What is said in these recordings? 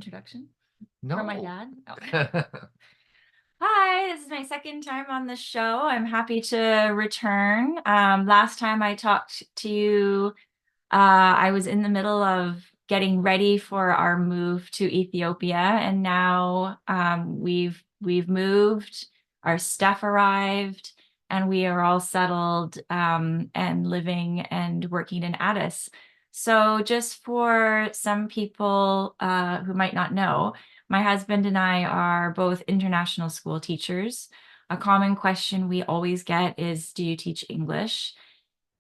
introduction No. from my dad? Oh. Hi, this is my second time on the show. I'm happy to return. Last time I talked to you, I was in the middle of getting ready for our move to Ethiopia, and now we've moved, our stuff arrived, and we are all settled and living and working in Addis. So just for some people who might not know, my husband and I are both international school teachers. A common question we always get is, do you teach English?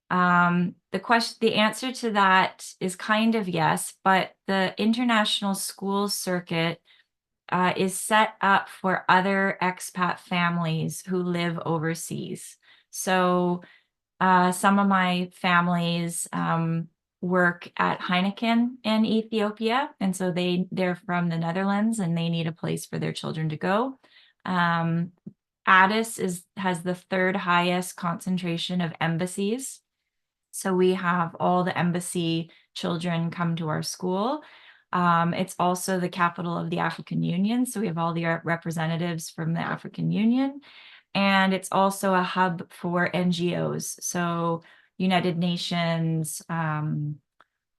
The answer to that is kind of yes, but the international school circuit is set up for other expat families who live overseas. So some of my families work at Heineken in Ethiopia, and so they're from the Netherlands and they need a place for their children to go. Addis has the third highest concentration of embassies. So we have all the embassy children come to our school. It's also the capital of the African Union. So we have all the representatives from the African Union. And it's also a hub for NGOs. So United Nations,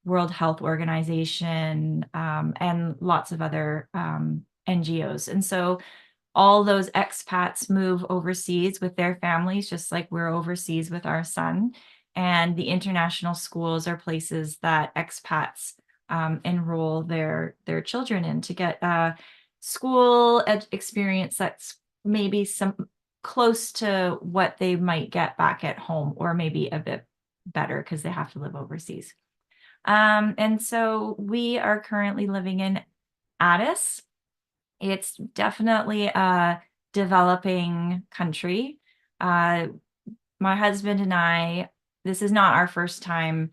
World Health Organization, and lots of other NGOs. And so all those expats move overseas with their families, just like we're overseas with our son. And the international schools are places that expats enroll their children in to get school experience that's maybe some close to what they might get back at home, or maybe a bit better because they have to live overseas. And so we are currently living in Addis. It's definitely a developing country. My husband and I, this is not our first time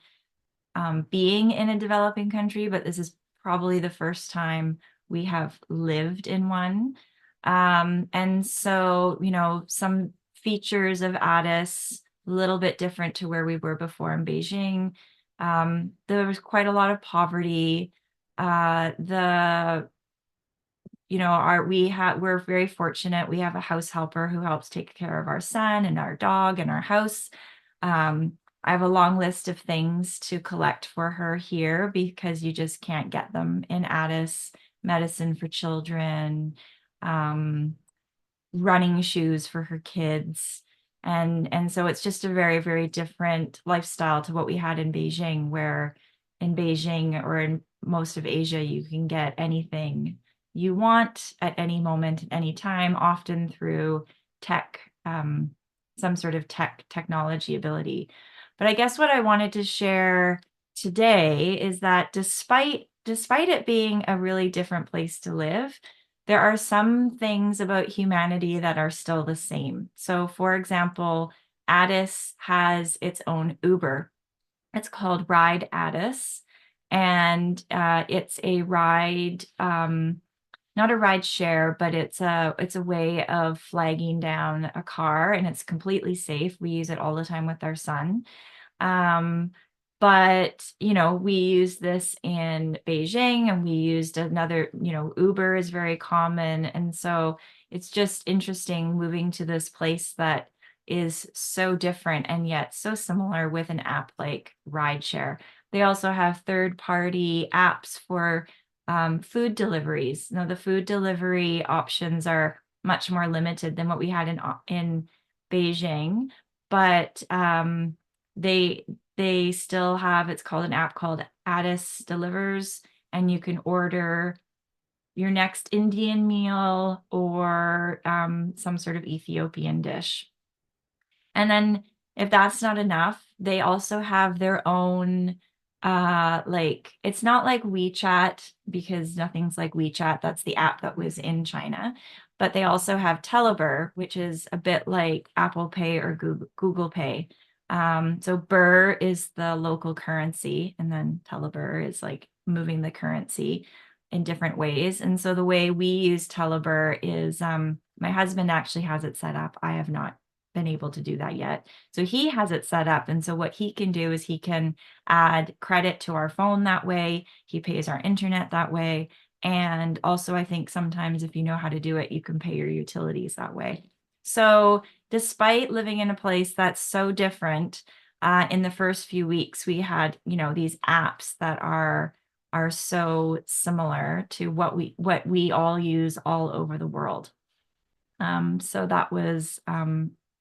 being in a developing country, but this is probably the first time we have lived in one. And so, some features of Addis, a little bit different to where we were before in Beijing. There was quite a lot of poverty. We're very fortunate. We have a house helper who helps take care of our son and our dog and our house. I have a long list of things to collect for her here because you just can't get them in Addis. Medicine for children, running shoes for her kids. And so it's just a very, very different lifestyle to what we had in Beijing, where in Beijing or in most of Asia, you can get anything you want at any moment, at any time, often through tech, some sort of technology ability. But I guess what I wanted to share today is that despite it being a really different place to live, there are some things about humanity that are still the same. So, for example, Addis has its own Uber. It's called Ride Addis, and it's a ride, not a ride share, but it's a way of flagging down a car, and it's completely safe. We use it all the time with our son. But, we use this in Beijing, and we used another, Uber is very common. And so it's just interesting moving to this place that is so different and yet so similar with an app like rideshare. They also have third-party apps for food deliveries. Now, the food delivery options are much more limited than what we had in Beijing, but they still have, it's called an app called Addis Delivers, and you can order your next Indian meal or some sort of Ethiopian dish. And then if that's not enough, they also have their own, it's not like WeChat, because nothing's like WeChat. That's the app that was in China. But they also have ℸ𝕝, which is a bit like Apple Pay or Google Pay. So birr is the local currency, and then ℸ𝕝 is like moving the currency in different ways. And so the way we use ℸ𝕝 is my husband actually has it set up. I have not been able to do that yet. So he has it set up. And so what he can do is he can add credit to our phone that way. He pays our internet that way. And also, I think sometimes if you know how to do it, you can pay your utilities that way. So despite living in a place that's so different, in the first few weeks, we had, these apps that are so similar to what we all use all over the world. So that was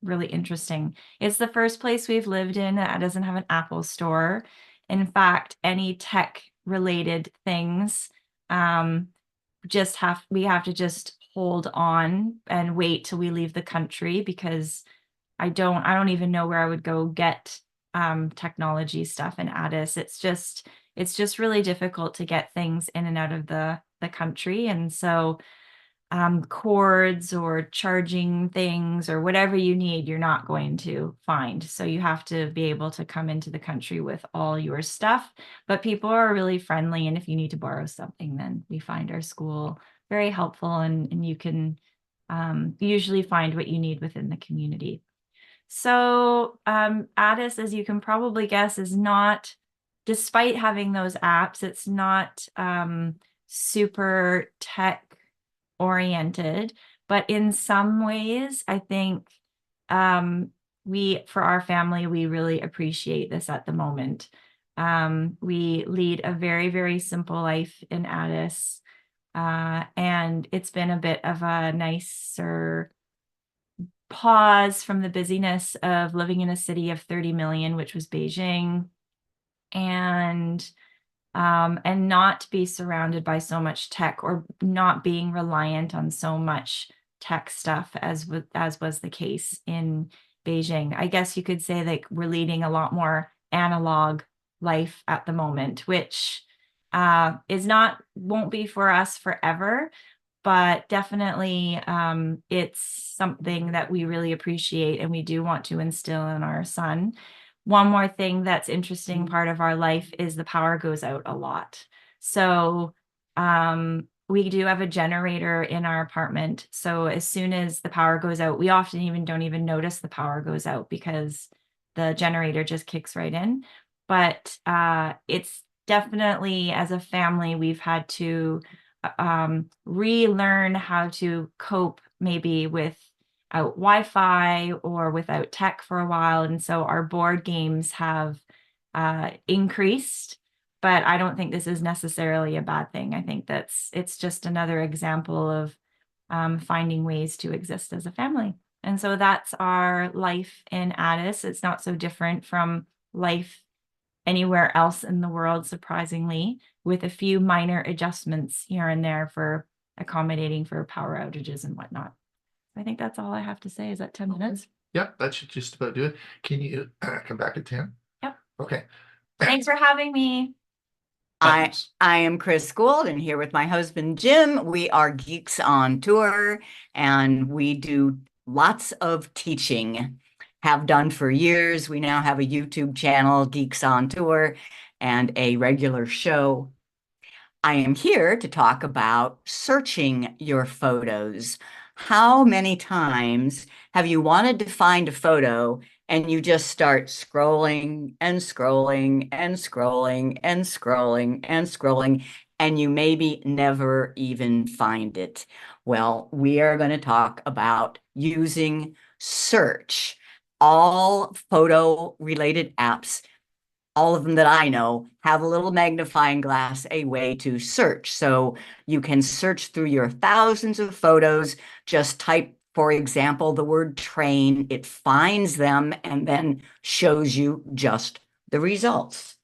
really interesting. It's the first place we've lived in that doesn't have an Apple store. In fact, any tech related things, um, we have to just hold on and wait till we leave the country, because I don't even know where I would go get technology stuff in Addis. It's just really difficult to get things in and out of the country. And so cords or charging things or whatever you need, you're not going to find. So you have to be able to come into the country with all your stuff. But people are really friendly. And if you need to borrow something, then we find our school very helpful, and you can usually find what you need within the community. So Addis, as you can probably guess, is not, despite having those apps, it's not super tech oriented, but in some ways, I think for our family, we really appreciate this at the moment. We lead a very, very simple life in Addis, and it's been a bit of a nicer pause from the busyness of living in a city of 30 million, which was Beijing, and not be surrounded by so much tech, or not being reliant on so much tech stuff as was the case in Beijing. I guess you could say that we're leading a lot more analog life at the moment, which won't be for us forever, but definitely it's something that we really appreciate and we do want to instill in our son. One more thing that's interesting part of our life is the power goes out a lot. So we do have a generator in our apartment. So as soon as the power goes out, we often don't even notice the power goes out, because the generator just kicks right in. But it's definitely, as a family, we've had to relearn how to cope maybe without Wi-Fi or without tech for a while. And so our board games have increased, but I don't think this is necessarily a bad thing. I think it's just another example of finding ways to exist as a family. And so that's our life in Addis. It's not so different from life anywhere else in the world, surprisingly, with a few minor adjustments here and there for accommodating for power outages and whatnot. I think that's all I have to say. Is that 10 minutes? Yep, that should just about do it. Can you come back at 10? Yep. Okay. Thanks for having me. I am Chris Guld, and here with my husband Jim. We are Geeks on Tour, and we do lots of teaching. Have done for years. We now have a YouTube channel, Geeks on Tour, and a regular show. I am here to talk about searching your photos. How many times have you wanted to find a photo and you just start scrolling and scrolling and scrolling and scrolling and scrolling, and you maybe never even find it? Well, we are going to talk about using search. All photo-related apps, all of them that I know, have a little magnifying glass, a way to search. So you can search through your thousands of photos, just type, for example, the word train, it finds them and then shows you just the results.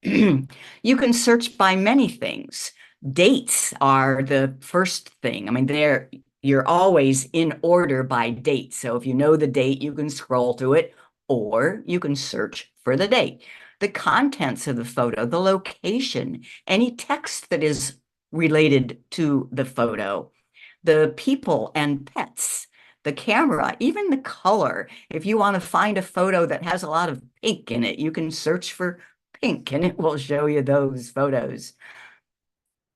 You can search by many things. Dates are the first thing. I mean, you're always in order by date. So if you know the date, you can scroll through it, or you can search for the date. The contents of the photo, the location, any text that is related to the photo, the people and pets, the camera, even the color. If you want to find a photo that has a lot of pink in it, you can search for pink and it will show you those photos.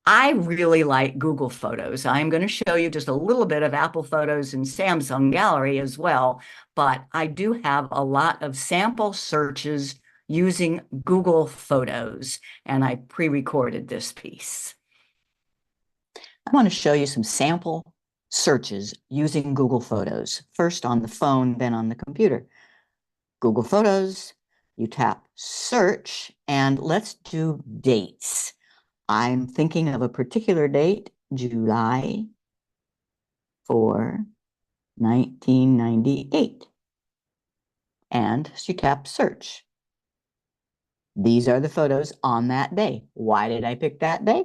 I really like Google Photos. I'm going to show you just a little bit of Apple Photos and Samsung Gallery as well, but I do have a lot of sample searches using Google Photos, and I pre-recorded this piece. I want to show you some sample searches using Google Photos, first on the phone, then on the computer. Google Photos, you tap search, and let's do dates. I'm thinking of a particular date, July 4, 1998. And you tap search. These are the photos on that day. Why did I pick that day?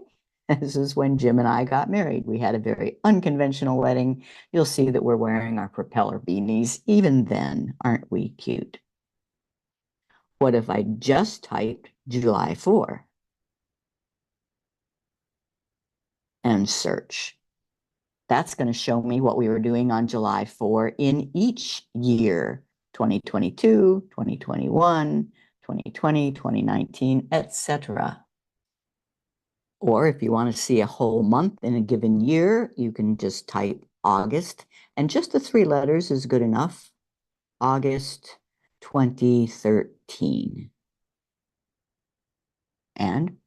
This is when Jim and I got married. We had a very unconventional wedding. You'll see that we're wearing our propeller beanies. Even then, aren't we cute? What if I just typed July 4 and search? That's going to show me what we were doing on July 4 in each year, 2022, 2021, 2020, 2019, etc. Or if you want to see a whole month in a given year, you can just type August, and just the 3 letters is good enough. August 2013. And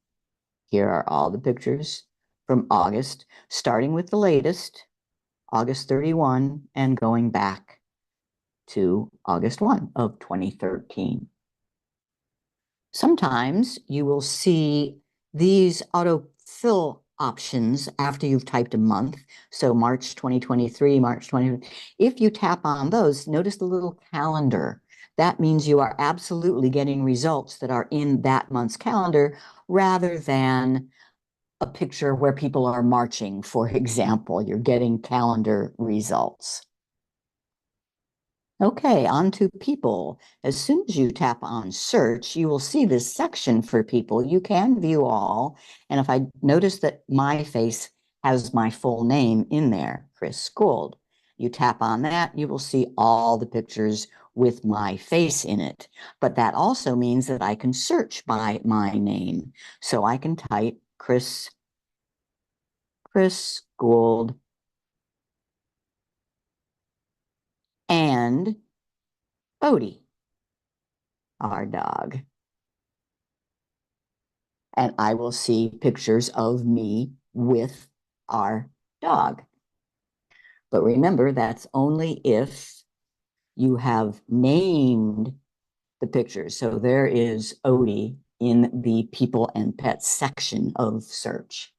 here are all the pictures from August, starting with the latest, August 31, and going back to August 1 of 2013. Sometimes you will see these autofill options after you've typed a month. So March 2023, March 20. If you tap on those, notice the little calendar. That means you are absolutely getting results that are in that month's calendar rather than a picture where people are marching, for example. You're getting calendar results. Okay, on to people. As soon as you tap on search, you will see this section for people. You can view all. And if I notice that my face has my full name in there, Chris Guld, you tap on that, you will see all the pictures with my face in it. But that also means that I can search by my name. So I can type Chris Guld and Odie, our dog. And I will see pictures of me with our dog. But remember, that's only if you have named the pictures. So there is Odie in the people and pets section of search.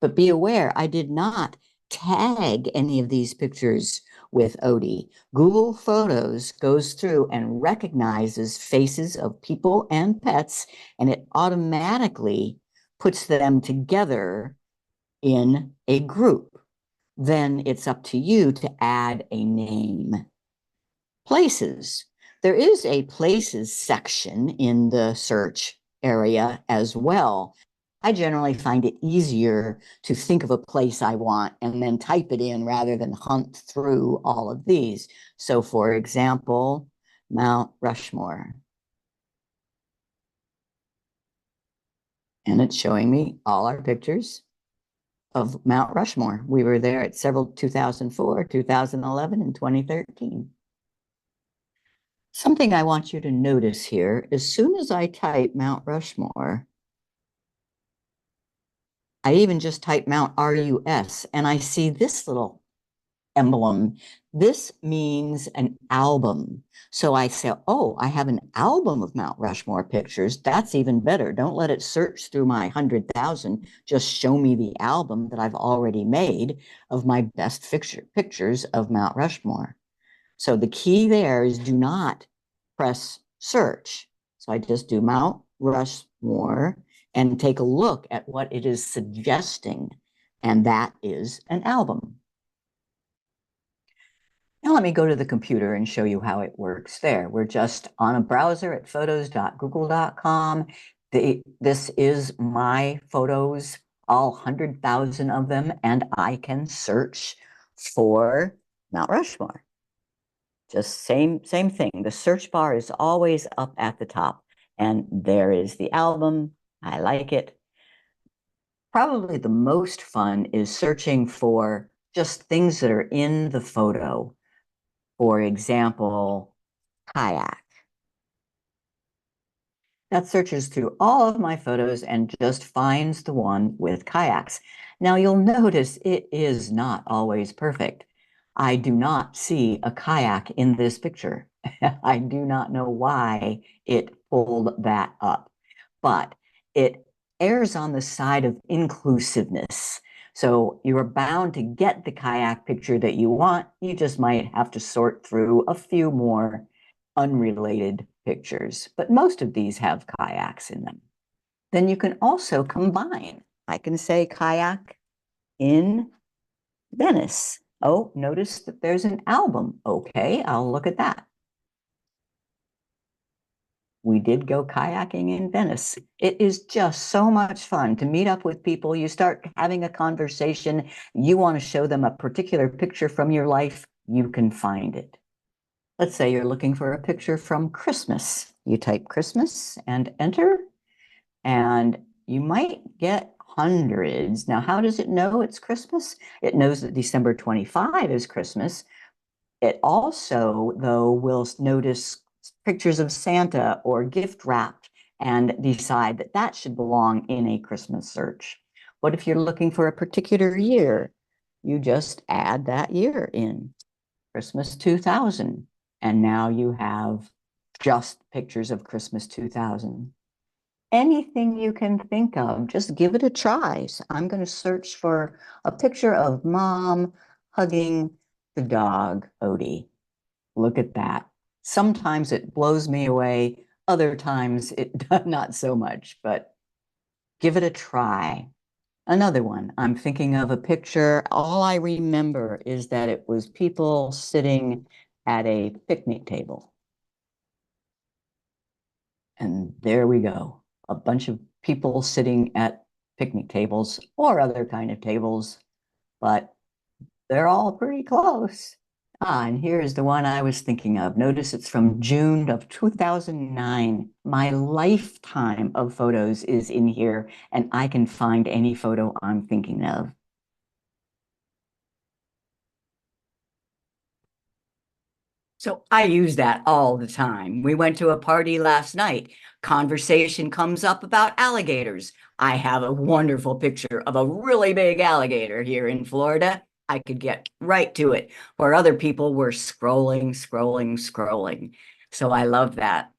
But be aware, I did not tag any of these pictures with Odie. Google Photos goes through and recognizes faces of people and pets, and it automatically puts them together in a group. Then it's up to you to add a name. Places. There is a places section in the search area as well. I generally find it easier to think of a place I want and then type it in rather than hunt through all of these. So for example, Mount Rushmore. And it's showing me all our pictures of Mount Rushmore. We were there at several 2004, 2011, and 2013. Something I want you to notice here, as soon as I type Mount Rushmore, I even just type Mount RUS and I see this little emblem. This means an album. So I say, oh, I have an album of Mount Rushmore pictures. That's even better. Don't let it search through my 100,000. Just show me the album that I've already made of my best pictures of Mount Rushmore. So the key there is do not press search. So I just do Mount Rushmore and take a look at what it is suggesting. And that is an album. Now let me go to the computer and show you how it works there. We're just on a browser at photos.google.com. This is my photos, all 100,000 of them, and I can search for Mount Rushmore. Just same thing. The search bar is always up at the top, and there is the album. I like it. Probably the most fun is searching for just things that are in the photo. For example, kayak. that searches through all of my photos and just finds the one with kayaks. Now you'll notice it is not always perfect. I do not see a kayak in this picture. I do not know why it pulled that up, but it errs on the side of inclusiveness. So you're bound to get the kayak picture that you want. You just might have to sort through a few more unrelated pictures, but most of these have kayaks in them. Then you can also combine. I can say kayak in Venice. Oh, notice that there's an album. Okay, I'll look at that. We did go kayaking in Venice. It is just so much fun to meet up with people. You start having a conversation. You want to show them a particular picture from your life, you can find it. Let's say you're looking for a picture from Christmas. You type Christmas and enter, and you might get hundreds. Now, how does it know it's Christmas? It knows that December 25 is Christmas. It also, though, will notice pictures of Santa or gift wrapped and decide that that should belong in a Christmas search. What if you're looking for a particular year? You just add that year in, Christmas 2000. And now you have just pictures of Christmas 2000. Anything you can think of, just give it a try. So I'm going to search for a picture of mom hugging the dog, Odie. Look at that. Sometimes it blows me away. Other times it does not so much, but give it a try. Another one, I'm thinking of a picture. All I remember is that it was people sitting at a picnic table. And there we go. A bunch of people sitting at picnic tables or other kind of tables, but they're all pretty close. And here's the one I was thinking of. Notice it's from June of 2009. My lifetime of photos is in here, and I can find any photo I'm thinking of. So I use that all the time. We went to a party last night. Conversation comes up about alligators. I have a wonderful picture of a really big alligator here in Florida. I could get right to it, where other people were scrolling, scrolling, scrolling. So I love that.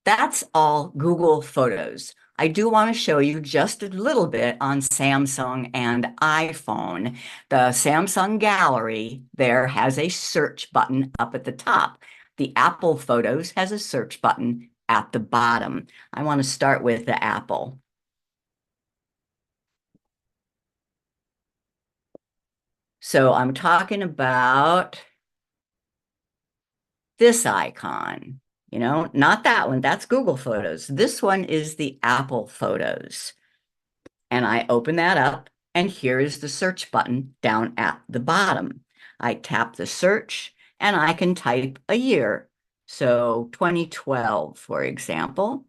That's all Google Photos. I do want to show you just a little bit on Samsung and iPhone. The Samsung Gallery there has a search button up at the top. The Apple Photos has a search button at the bottom. I want to start with the Apple. So I'm talking about this icon. Not that one. That's Google Photos. This one is the Apple Photos. And I open that up, and here is the search button down at the bottom. I tap the search, and I can type a year. So 2012, for example.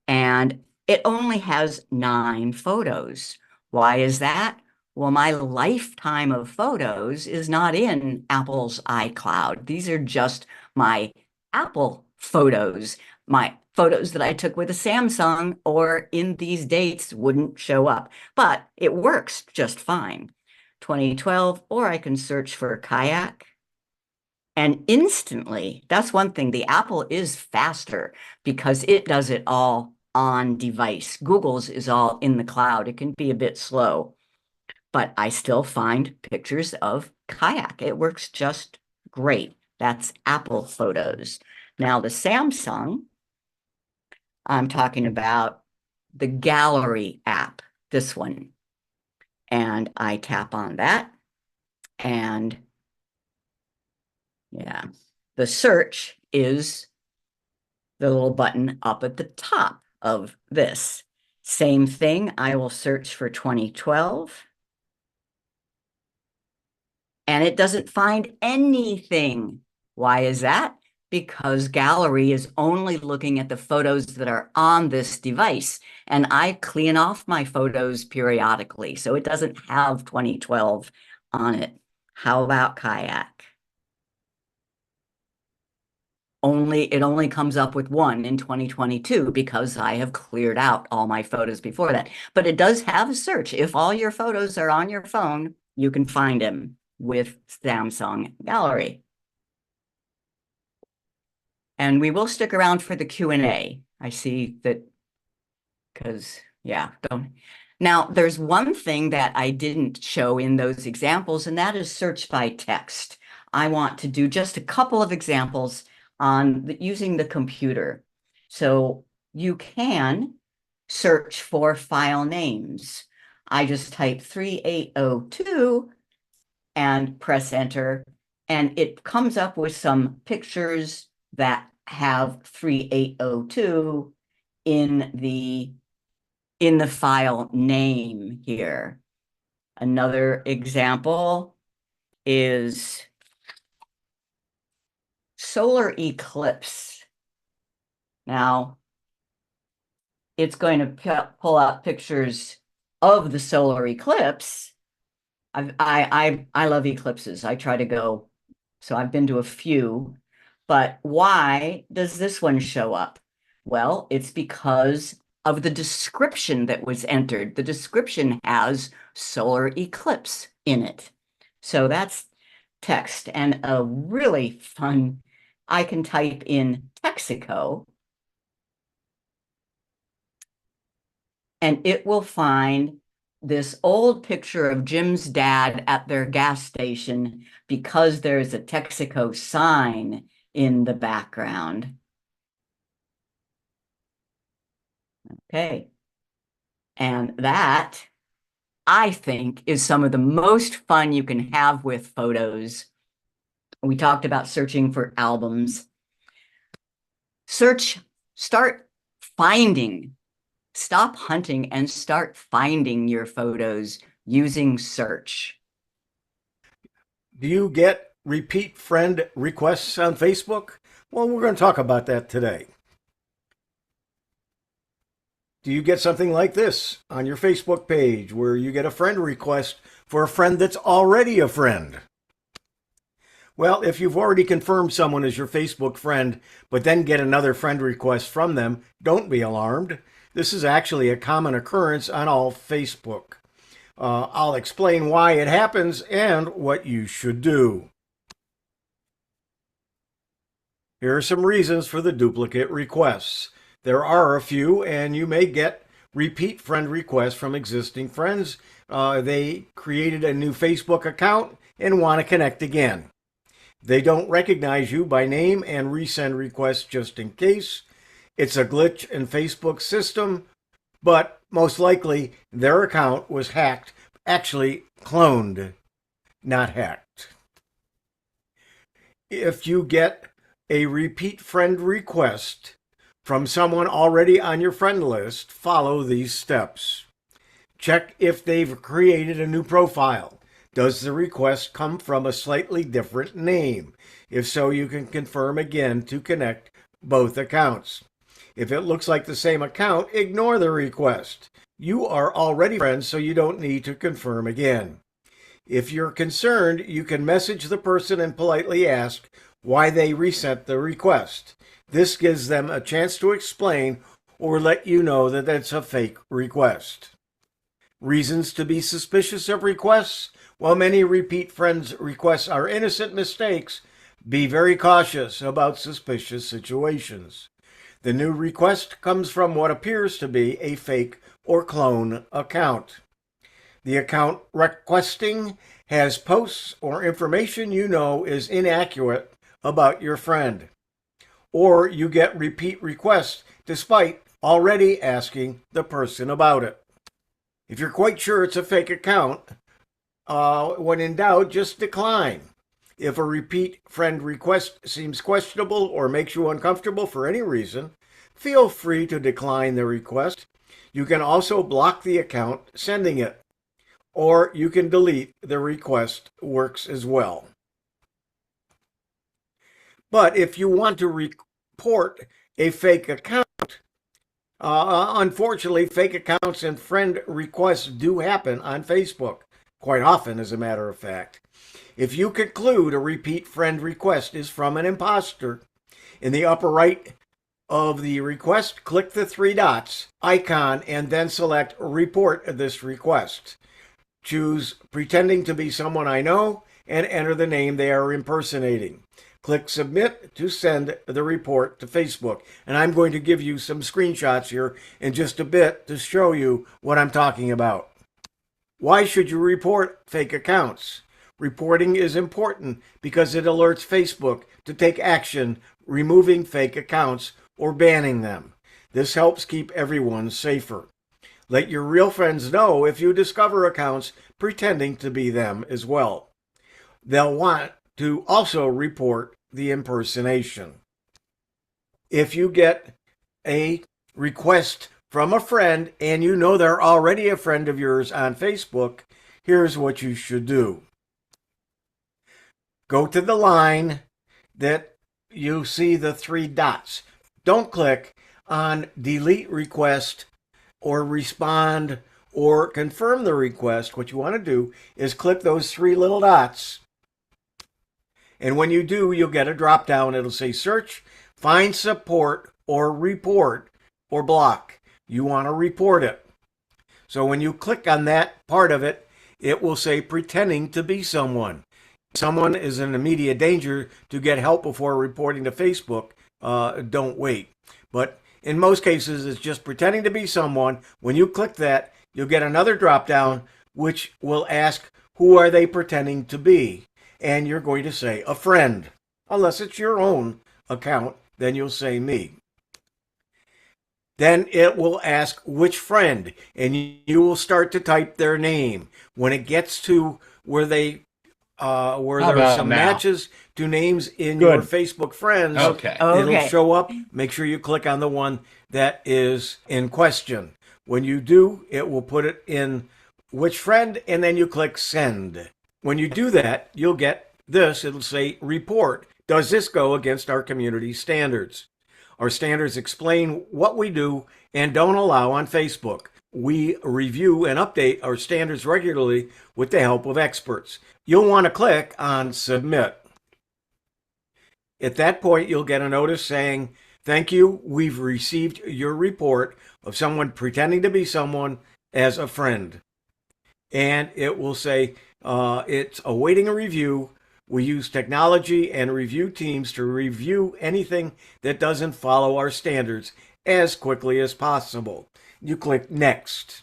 And it only has 9 photos. Why is that? Well, my lifetime of photos is not in Apple's iCloud. These are just my Apple photos. My photos that I took with a Samsung or in these dates wouldn't show up, but it works just fine. 2012, or I can search for kayak. And instantly, that's one thing, the Apple is faster because it does it all on device. Google's is all in the cloud. It can be a bit slow, but I still find pictures of kayak. It works just great. That's Apple Photos. Now the Samsung, I'm talking about the Gallery app, this one. And I tap on that, and yeah, the search is the little button up at the top of this. Same thing, I will search for 2012. And it doesn't find anything. Why is that? Because Gallery is only looking at the photos that are on this device. And I clean off my photos periodically, so it doesn't have 2012 on it. How about kayak? it only comes up with one in 2022 because I have cleared out all my photos before that. But it does have a search. If all your photos are on your phone, you can find them with Samsung Gallery. And we will stick around for the Q&A. I see that, because, yeah, don't. Now, there's one thing that I didn't show in those examples, and that is search by text. I want to do just a couple of examples on using the computer. So you can search for file names. I just type 3802 and press enter, and it comes up with some pictures that have 3802 in the file name here. Another example is solar eclipse. Now, it's going to pull out pictures of the solar eclipse. I love eclipses. I try to go, so I've been to a few, but why does this one show up? Well, it's because of the description that was entered. The description has solar eclipse in it. So that's text, and a really fun, I can type in Texaco, and it will find this old picture of Jim's dad at their gas station because there's a Texaco sign in the background. Okay. And that, I think, is some of the most fun you can have with photos. We talked about searching for albums. Start finding. Stop hunting and start finding your photos using search. Do you get repeat friend requests on Facebook? Well, we're going to talk about that today. Do you get something like this on your Facebook page where you get a friend request for a friend that's already a friend? Well, if you've already confirmed someone as your Facebook friend, but then get another friend request from them, don't be alarmed. This is actually a common occurrence on all Facebook. I'll explain why it happens and what you should do. Here are some reasons for the duplicate requests. There are a few, and you may get repeat friend requests from existing friends. They created a new Facebook account and want to connect again. They don't recognize you by name and resend requests just in case. It's a glitch in Facebook's system, but most likely their account was hacked, actually cloned, not hacked. If you get a repeat friend request from someone already on your friend list, follow these steps. Check if they've created a new profile. Does the request come from a slightly different name? If so, you can confirm again to connect both accounts. If it looks like the same account, ignore the request. You are already friends, so you don't need to confirm again. If you're concerned, you can message the person and politely ask why they resent the request. This gives them a chance to explain or let you know that it's a fake request. Reasons to be suspicious of requests? While many repeat friends' requests are innocent mistakes, be very cautious about suspicious situations. The new request comes from what appears to be a fake or clone account. The account requesting has posts or information you know is inaccurate about your friend. Or you get repeat requests despite already asking the person about it. If you're quite sure it's a fake account, when in doubt, just decline. If a repeat friend request seems questionable or makes you uncomfortable for any reason, feel free to decline the request. You can also block the account sending it, or you can delete the request, works as well. But if you want to report a fake account, unfortunately, fake accounts and friend requests do happen on Facebook, quite often as a matter of fact. If you conclude a repeat friend request is from an imposter, In the upper right of the request, click the three dots icon and then select Report this request. Choose Pretending to be someone I know and enter the name they are impersonating. Click Submit to send the report to Facebook. And I'm going to give you some screenshots here in just a bit to show you what I'm talking about. Why should you report fake accounts? Reporting is important because it alerts Facebook to take action, removing fake accounts or banning them. This helps keep everyone safer. Let your real friends know if you discover accounts pretending to be them as well. They'll want to also report the impersonation. If you get a request from a friend and you know they're already a friend of yours on Facebook, here's what you should do. Go to the line that you see the three dots. Don't click on delete request or respond or confirm the request. What you want to do is click those three little dots. And when you do, you'll get a drop down. It'll say search, find support, or report, or block. You want to report it. So when you click on that part of it, it will say pretending to be someone. Someone is in immediate danger to get help before reporting to Facebook. Don't wait. But in most cases, it's just pretending to be someone. When you click that, you'll get another drop down, which will ask, who are they pretending to be? And you're going to say a friend. Unless it's your own account, then you'll say me. Then it will ask which friend, and you will start to type their name. When it gets to where there are some matches to names in your Facebook friends, it'll show up. Make sure you click on the one that is in question. When you do, it will put it in which friend, and then you click send. When you do that, you'll get this. It'll say report. Does this go against our community standards? Our standards explain what we do and don't allow on Facebook. We review and update our standards regularly with the help of experts. You'll want to click on submit. At that point, you'll get a notice saying, thank you, we've received your report of someone pretending to be someone as a friend. And it will say, it's awaiting a review. We use technology and review teams to review anything that doesn't follow our standards as quickly as possible. You click next.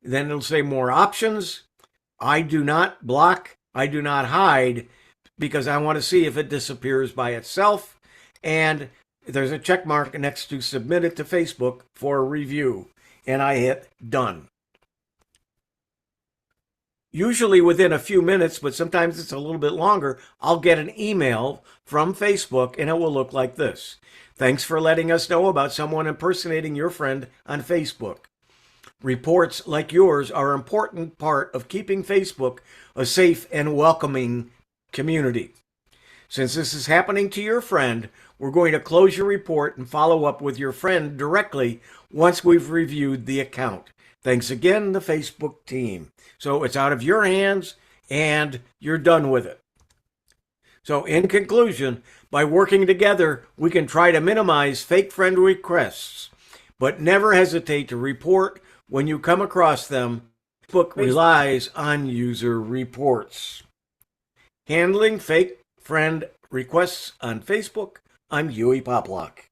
Then it'll say more options. I do not block. I do not hide because I want to see if it disappears by itself. And there's a check mark next to submit it to Facebook for a review. And I hit done. Usually within a few minutes, but sometimes it's a little bit longer, I'll get an email from Facebook and it will look like this. Thanks for letting us know about someone impersonating your friend on Facebook. Reports like yours are an important part of keeping Facebook a safe and welcoming community. Since this is happening to your friend, we're going to close your report and follow up with your friend directly once we've reviewed the account. Thanks again, the Facebook team. So it's out of your hands and you're done with it. So in conclusion, by working together, we can try to minimize fake friend requests, but never hesitate to report when you come across them. Facebook relies on user reports. Handling fake friend requests on Facebook, I'm Hewie Poplock.